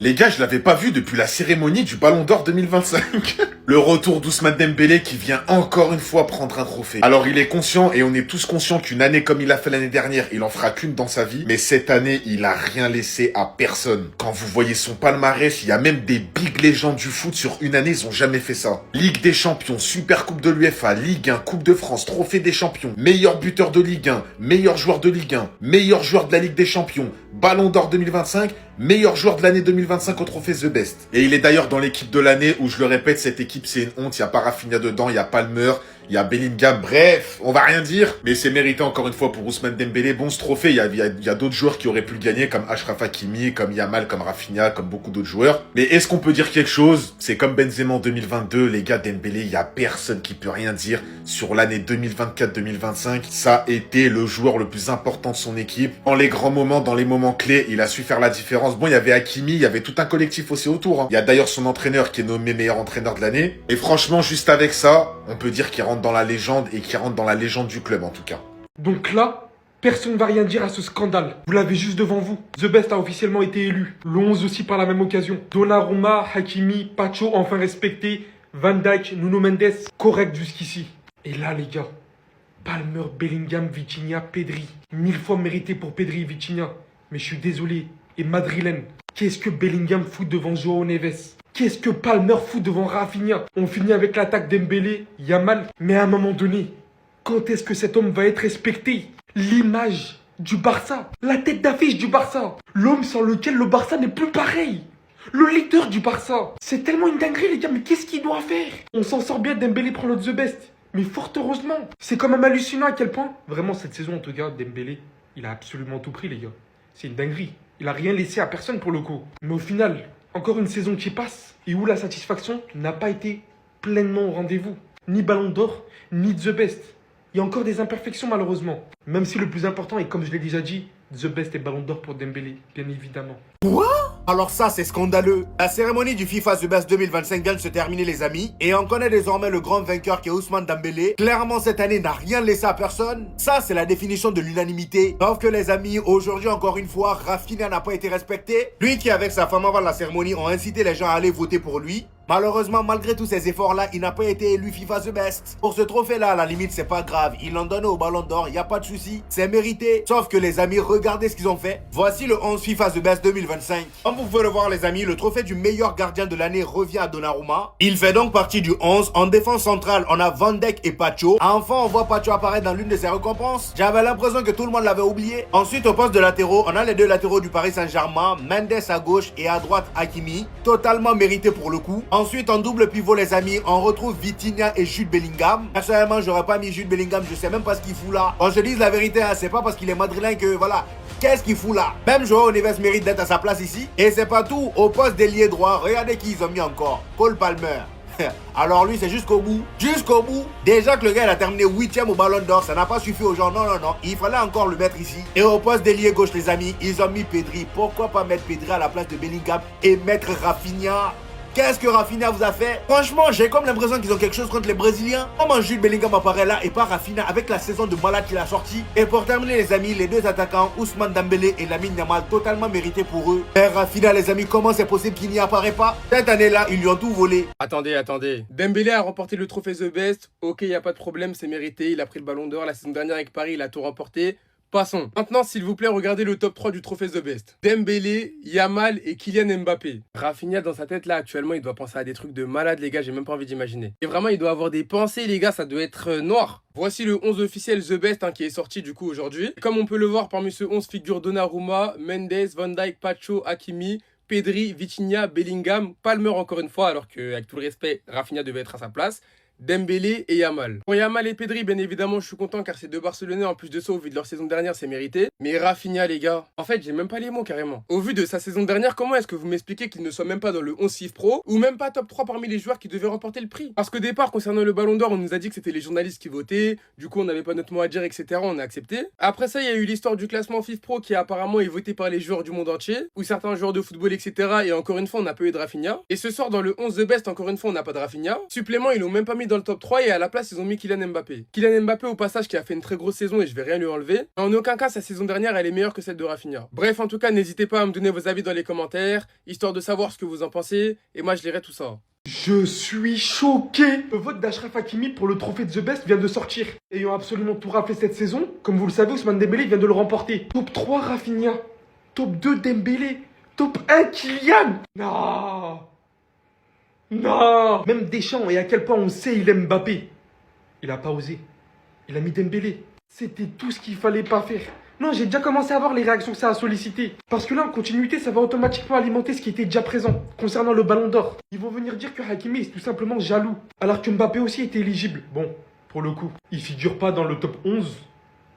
Les gars, je l'avais pas vu depuis la cérémonie du Ballon d'Or 2025. Le retour d'Ousmane Dembélé qui vient encore une fois prendre un trophée. Alors il est conscient et on est tous conscients qu'une année comme il a fait l'année dernière, il en fera qu'une dans sa vie. Mais cette année, il a rien laissé à personne. Quand vous voyez son palmarès, il y a même des big légendes du foot sur une année, ils ont jamais fait ça. Ligue des Champions, Super Coupe de l'UEFA, Ligue 1, Coupe de France, Trophée des Champions, meilleur buteur de Ligue 1, meilleur joueur de Ligue 1, meilleur joueur de la Ligue des Champions, Ballon d'Or 2025, meilleur joueur de l'année 2025 au trophée The Best. Et il est d'ailleurs dans l'équipe de l'année où, je le répète, cette équipe c'est une honte, il y a pas Rafinha dedans, il y a Palmer, il y a Bellingham, bref, on va rien dire. Mais c'est mérité encore une fois pour Ousmane Dembélé. Bon, ce trophée, il y a d'autres joueurs qui auraient pu le gagner, comme Achraf Hakimi, comme Yamal, comme Rafinha, comme beaucoup d'autres joueurs. Mais est-ce qu'on peut dire quelque chose? C'est comme Benzema en 2022, les gars, Dembélé, il y a personne qui peut rien dire sur l'année 2024-2025. Ça a été le joueur le plus important de son équipe. Dans les grands moments, dans les moments clés, il a su faire la différence. Bon, il y avait Hakimi, il y avait tout un collectif aussi autour. Il y a d'ailleurs son entraîneur qui est nommé meilleur entraîneur de l'année. Et franchement, juste avec ça, on peut dire qu'il rentre dans la légende et qui rentre dans la légende du club en tout cas. Donc là, personne ne va rien dire à ce scandale. Vous l'avez juste devant vous. The Best a officiellement été élu. Le 11 aussi par la même occasion. Donnarumma, Hakimi, Pacho enfin respecté. Van Dijk, Nuno Mendes, correct jusqu'ici. Et là les gars, Palmer, Bellingham, Vitinha, Pedri. 1000 fois mérité pour Pedri et Vitinha. Mais je suis désolé. Et madrilène, qu'est-ce que Bellingham fout devant Joao Neves? Qu'est-ce que Palmer fout devant Rafinha? On finit avec l'attaque Dembélé, Yamal. Mais à un moment donné, quand est-ce que cet homme va être respecté? L'image du Barça, la tête d'affiche du Barça, l'homme sans lequel le Barça n'est plus pareil, le leader du Barça. C'est tellement une dinguerie les gars, mais qu'est-ce qu'il doit faire? On s'en sort bien, Dembélé prend le The Best. Mais fort heureusement, c'est quand même hallucinant à quel point, vraiment cette saison en tout cas, Dembélé, il a absolument tout pris les gars. C'est une dinguerie. Il a rien laissé à personne pour le coup. Mais au final, encore une saison qui passe et où la satisfaction n'a pas été pleinement au rendez-vous. Ni Ballon d'Or, ni The Best. Il y a encore des imperfections malheureusement. Même si le plus important est, comme je l'ai déjà dit, The Best et Ballon d'Or pour Dembélé, bien évidemment. Alors ça, c'est scandaleux. La cérémonie du FIFA The Best 2025 vient de se terminer, les amis. Et on connaît désormais le grand vainqueur qui est Ousmane Dembélé. Clairement, cette année n'a rien laissé à personne. Ça, c'est la définition de l'unanimité. Sauf que les amis, aujourd'hui, encore une fois, Rafinha n'a pas été respecté. Lui qui, avec sa femme avant la cérémonie, ont incité les gens à aller voter pour lui. Malheureusement, malgré tous ces efforts-là, il n'a pas été élu FIFA The Best. Pour ce trophée-là, à la limite, c'est pas grave. Ils l'ont donné au Ballon d'Or, y a pas de souci. C'est mérité. Sauf que les amis, regardez ce qu'ils ont fait. Voici le 11 FIFA The Best 2025. Comme vous pouvez le voir, les amis, le trophée du meilleur gardien de l'année revient à Donnarumma. Il fait donc partie du 11. En défense centrale, on a Van Dijk et Pacho. Enfin, on voit Pacho apparaître dans l'une de ses récompenses. J'avais l'impression que tout le monde l'avait oublié. Ensuite, au poste de latéraux, on a les deux latéraux du Paris Saint-Germain. Mendes à gauche et à droite Hakimi. Totalement mérité pour le coup. Ensuite, en double pivot, les amis, on retrouve Vitinha et Jude Bellingham. Personnellement, j'aurais pas mis Jude Bellingham, je sais même pas ce qu'il fout là. On se dise la vérité, hein, c'est pas parce qu'il est madrilène que voilà. Qu'est-ce qu'il fout là? Même Joao Neves mérite d'être à sa place ici. Et c'est pas tout, au poste d'ailier droit, regardez qui ils ont mis encore. Cole Palmer. Alors lui, c'est jusqu'au bout. Jusqu'au bout. Déjà que le gars il a terminé 8ème au Ballon d'Or, ça n'a pas suffi aux gens. Non, non, non. Il fallait encore le mettre ici. Et au poste d'ailier gauche, les amis, ils ont mis Pedri. Pourquoi pas mettre Pedri à la place de Bellingham et mettre Rafinha? Qu'est-ce que Rafinha vous a fait? Franchement, j'ai comme l'impression qu'ils ont quelque chose contre les Brésiliens. Comment Jude Bellingham apparaît là et pas Rafinha avec la saison de malade qu'il a sorti? Et pour terminer, les amis, les deux attaquants, Ousmane Dembélé et Lamine Yamal, totalement mérité pour eux. Et Rafinha, les amis, comment c'est possible qu'il n'y apparaît pas? Cette année-là, ils lui ont tout volé. Attendez. Dembélé a remporté le trophée The Best. Ok, y a pas de problème, c'est mérité. Il a pris le Ballon d'Or la saison dernière avec Paris, il a tout remporté. Passons. Maintenant, s'il vous plaît, regardez le top 3 du trophée The Best. Dembélé, Yamal et Kylian Mbappé. Rafinha, dans sa tête, là, actuellement, il doit penser à des trucs de malade, les gars, j'ai même pas envie d'imaginer. Et vraiment, il doit avoir des pensées, les gars, ça doit être noir. Voici le 11 officiel The Best qui est sorti du coup aujourd'hui. Comme on peut le voir, parmi ce 11 figure Donnarumma, Mendes, Van Dijk, Pacho, Hakimi, Pedri, Vitinha, Bellingham, Palmer encore une fois, alors qu'avec tout le respect, Rafinha devait être à sa place. Dembélé et Yamal. Pour Yamal et Pedri, bien évidemment, je suis content car ces deux Barcelonais, en plus de ça, au vu de leur saison dernière, c'est mérité. Mais Rafinha, les gars, en fait, j'ai même pas les mots carrément. Au vu de sa saison dernière, comment est-ce que vous m'expliquez qu'il ne soit même pas dans le 11 FIF Pro ou même pas top 3 parmi les joueurs qui devaient remporter le prix? Parce qu'au départ, concernant le Ballon d'Or, on nous a dit que c'était les journalistes qui votaient, du coup, on n'avait pas notre mot à dire, etc. On a accepté. Après ça, il y a eu l'histoire du classement FIF Pro qui apparemment est voté par les joueurs du monde entier, ou certains joueurs de football, etc. Et encore une fois, on n'a pas eu de Rafinha. Et ce soir, dans le 11 The Best, encore une fois, on n'a pas de Rafinha. Supplément, ils l'ont même pas mis dans le top 3 et à la place, ils ont mis Kylian Mbappé. Kylian Mbappé, au passage, qui a fait une très grosse saison et je vais rien lui enlever. En aucun cas, sa saison dernière, elle est meilleure que celle de Rafinha. Bref, en tout cas, n'hésitez pas à me donner vos avis dans les commentaires, histoire de savoir ce que vous en pensez. Et moi, je lirai tout ça. Je suis choqué. Le vote d'Achraf Hakimi pour le trophée de The Best vient de sortir. Ayant absolument tout raflé cette saison, comme vous le savez, Ousmane Dembélé vient de le remporter. Top 3 Rafinha, top 2 Dembélé, top 1 Kylian. Non. Non. Même Deschamps, et à quel point on sait il aime Mbappé. Il a pas osé. Il a mis Dembélé. C'était tout ce qu'il fallait pas faire. Non, j'ai déjà commencé à voir les réactions que ça a sollicité. Parce que là, en continuité, ça va automatiquement alimenter ce qui était déjà présent concernant le Ballon d'Or. Ils vont venir dire que Hakimi est tout simplement jaloux. Alors que Mbappé aussi était éligible. Bon, pour le coup, il figure pas dans le top 11,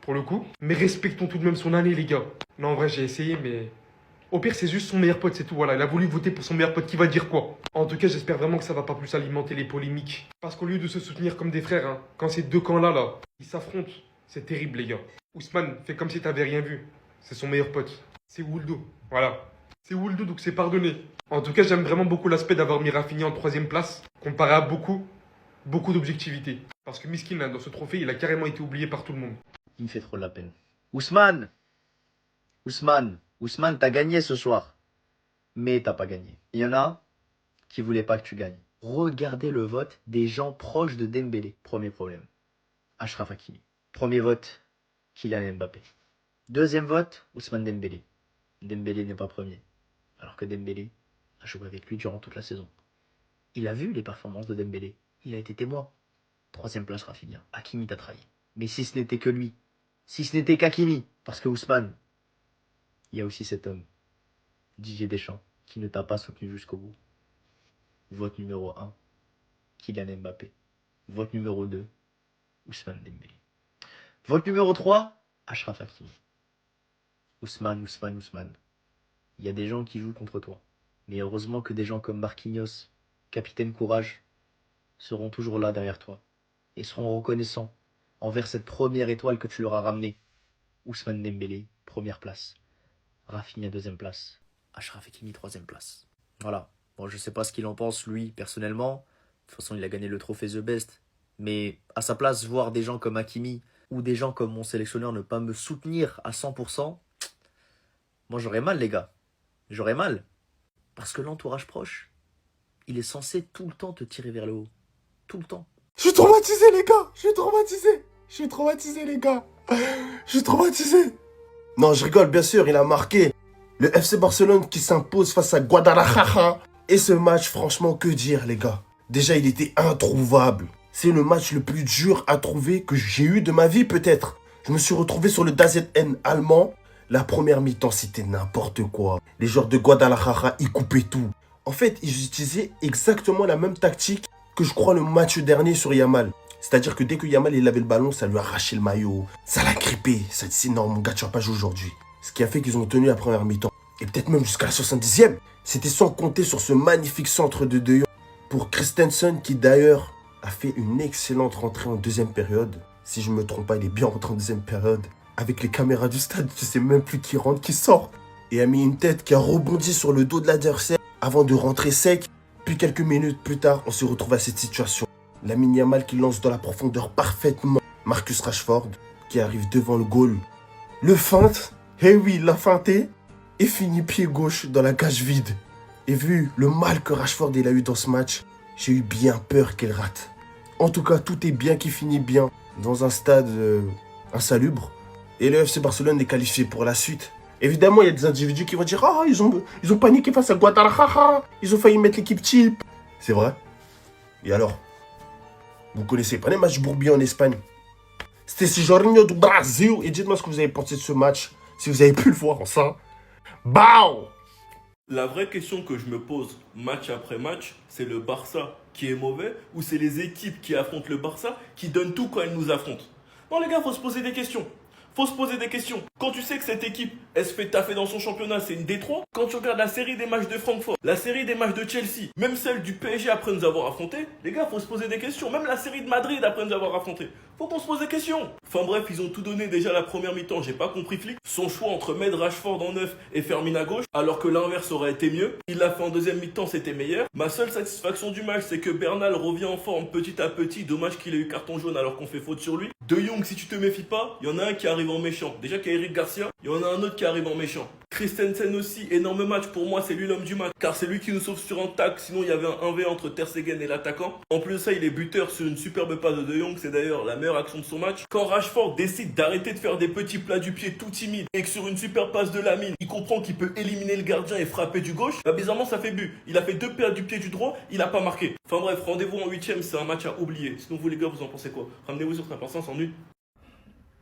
pour le coup. Mais respectons tout de même son année, les gars. Non, en vrai, j'ai essayé, mais... Au pire, c'est juste son meilleur pote, c'est tout. Voilà, il a voulu voter pour son meilleur pote. Qui va dire quoi? En tout cas, j'espère vraiment que ça va pas plus alimenter les polémiques. Parce qu'au lieu de se soutenir comme des frères, hein, quand ces deux camps-là, ils s'affrontent, c'est terrible, les gars. Ousmane, fais comme si t'avais rien vu. C'est son meilleur pote. C'est Wuldo. Voilà. C'est Wuldo, donc c'est pardonné. En tout cas, j'aime vraiment beaucoup l'aspect d'avoir mis Rafinha en 3ème place, comparé à beaucoup d'objectivité. Parce que Miskin, hein, dans ce trophée, il a carrément été oublié par tout le monde. Il me fait trop de la peine. Ousmane, t'as gagné ce soir. Mais t'as pas gagné. Il y en a qui voulaient pas que tu gagnes. Regardez le vote des gens proches de Dembélé. Premier problème. Achraf Hakimi. Premier vote, Kylian Mbappé. Deuxième vote, Ousmane Dembélé. Dembélé n'est pas premier. Alors que Dembélé a joué avec lui durant toute la saison. Il a vu les performances de Dembélé. Il a été témoin. Troisième place, Rafinha. Hakimi t'a trahi. Mais si ce n'était que lui, si ce n'était qu'Hakimi, parce que Ousmane, il y a aussi cet homme, Didier Deschamps, qui ne t'a pas soutenu jusqu'au bout. Vote numéro 1, Kylian Mbappé. Vote numéro 2, Ousmane Dembélé. Vote numéro 3, Achraf Hakimi. Ousmane. Il y a des gens qui jouent contre toi. Mais heureusement que des gens comme Marquinhos, capitaine courage, seront toujours là derrière toi. Et seront reconnaissants envers cette première étoile que tu leur as ramenée. Ousmane Dembélé, première place. Rafinha, 2ème place. Achraf Hakimi, 3ème place. Voilà. Bon, je sais pas ce qu'il en pense, lui, personnellement. De toute façon, il a gagné le trophée The Best. Mais à sa place, voir des gens comme Hakimi ou des gens comme mon sélectionneur ne pas me soutenir à 100%, moi j'aurais mal, les gars. J'aurais mal. Parce que l'entourage proche, il est censé tout le temps te tirer vers le haut. Tout le temps. Je suis traumatisé, les gars. Je suis traumatisé, les gars. Je suis traumatisé. Non, je rigole, bien sûr, il a marqué. Le FC Barcelone qui s'impose face à Guadalajara. Et ce match, franchement, que dire, les gars? Déjà, il était introuvable. C'est le match le plus dur à trouver que j'ai eu de ma vie, peut-être. Je me suis retrouvé sur le DAZN allemand. La première mi-temps, c'était n'importe quoi. Les joueurs de Guadalajara, ils coupaient tout. En fait, ils utilisaient exactement la même tactique que je crois le match dernier sur Yamal. C'est-à-dire que dès que Yamal il avait le ballon, ça lui arrachait le maillot. Ça l'a grippé. Ça dit, non, mon gars, tu vas pas jouer aujourd'hui. Ce qui a fait qu'ils ont tenu la première mi-temps. Et peut-être même jusqu'à la 70e. C'était sans compter sur ce magnifique centre de De Jong pour Christensen qui d'ailleurs a fait une excellente rentrée en 2e période. Si je me trompe pas, il est bien rentré en 2e période. Avec les caméras du stade, je sais même plus qui rentre, qui sort. Et a mis une tête qui a rebondi sur le dos de l'adversaire avant de rentrer sec. Puis quelques minutes plus tard, on se retrouve à cette situation. Lamine Yamal qui lance dans la profondeur parfaitement. Marcus Rashford qui arrive devant le goal. Le feinte, eh oui, il l'a feinté. Et finit pied gauche dans la cage vide. Et vu le mal que Rashford il a eu dans ce match, j'ai eu bien peur qu'il rate. En tout cas, tout est bien qui finit bien dans un stade insalubre. Et le FC Barcelone est qualifié pour la suite. Évidemment, il y a des individus qui vont dire « Ah, ils ont paniqué face à Guadalajara. Ils ont failli mettre l'équipe type. » C'est vrai. Et alors? Vous connaissez pas les matchs bourbiers en Espagne? C'était ce Jorginho du Brasil. Et dites-moi ce que vous avez pensé de ce match. Si vous avez pu le voir en ça. Bao! La vraie question que je me pose match après match, c'est le Barça qui est mauvais ou c'est les équipes qui affrontent le Barça qui donnent tout quand elles nous affrontent? Non les gars, faut se poser des questions. Faut se poser des questions. Quand tu sais que cette équipe, elle se fait taffer dans son championnat, c'est une D3. Quand tu regardes la série des matchs de Francfort, la série des matchs de Chelsea, même celle du PSG après nous avoir affronté, les gars, faut se poser des questions. Même la série de Madrid après nous avoir affronté, faut qu'on se pose des questions. Enfin bref, ils ont tout donné déjà la première mi-temps, j'ai pas compris Flick. Son choix entre mettre Rashford en 9 et Fermin à gauche, alors que l'inverse aurait été mieux. Il l'a fait en deuxième mi-temps, c'était meilleur. Ma seule satisfaction du match, c'est que Bernal revient en forme petit à petit. Dommage qu'il ait eu carton jaune alors qu'on fait faute sur lui. De Jong, si tu te méfies pas, il y en a un qui arrive en méchant. Déjà qu'il y a Eric Garcia, il y en a un autre qui arrive en méchant. Christensen aussi, énorme match. Pour moi, c'est lui l'homme du match. Car c'est lui qui nous sauve sur un tac. Sinon, il y avait un 1v entre Ter Stegen et l'attaquant. En plus de ça, il est buteur sur une superbe passe de Jong. C'est d'ailleurs la meilleure action de son match. Quand Rashford décide d'arrêter de faire des petits plats du pied tout timide et que sur une super passe de Lamine, il comprend qu'il peut éliminer le gardien et frapper du gauche, bah bizarrement, ça fait but. Il a fait 2 plats du pied du droit, il a pas marqué. Enfin bref, rendez-vous en 8ème, c'est un match à oublier. Sinon, vous les gars, vous en pensez quoi? Ramenez-vous sur 5% en 1.